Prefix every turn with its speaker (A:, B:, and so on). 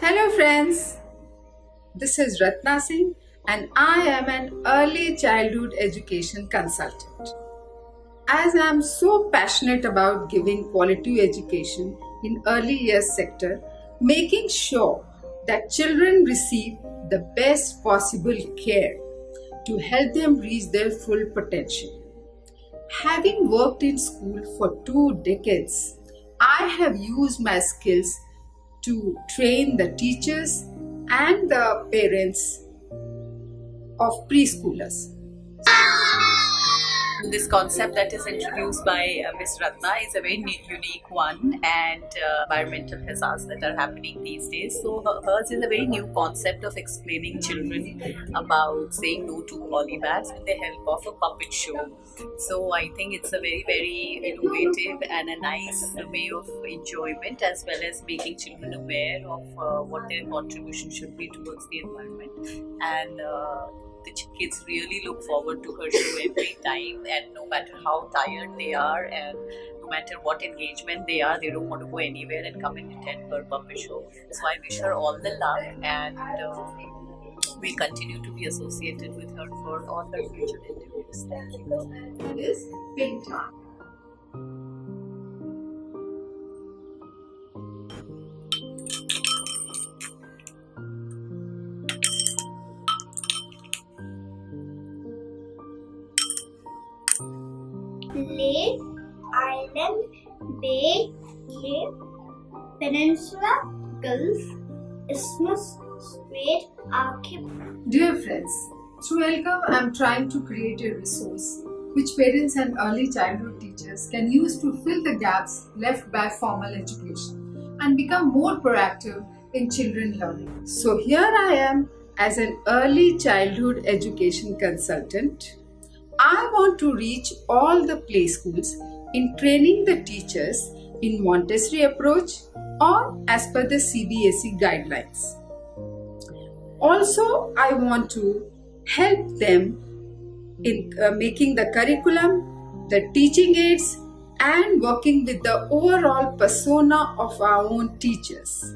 A: Hello friends, this is Ratna Singh and I am an early childhood education consultant. As I am so passionate about giving quality education in early years sector, making sure that children receive the best possible care to help them reach their full potential. Having worked in school for 2 decades, I have used my skills to train the teachers and the parents of preschoolers.
B: This concept that is introduced by Ms. Ratna is a very unique one, and environmental hazards that are happening these days. So hers is a very new concept of explaining children about saying no to polybags with the help of a puppet show. So I think it's a very innovative and a nice way of enjoyment, as well as making children aware of what their contribution should be towards the environment. And the kids really look forward to her show every time, and no matter how tired they are and no matter what engagement they are, they don't want to go anywhere and come and attend her puppet show. So I wish her all the luck, and we continue to be associated with her for all her future endeavors. Thank you.
A: It is big time.
C: Lake, Island, Bay, Cape, Peninsula, Gulf, Isthmus, Strait, Archipelago.
A: Dear friends, through Elecurve I am trying to create a resource which parents and early childhood teachers can use to fill the gaps left by formal education and become more proactive in children learning. So here I am as an early childhood education consultant. I want to reach all the play schools in training the teachers in Montessori approach or as per the CBSE guidelines. Also, I want to help them in making the curriculum, the teaching aids, and working with the overall persona of our own teachers.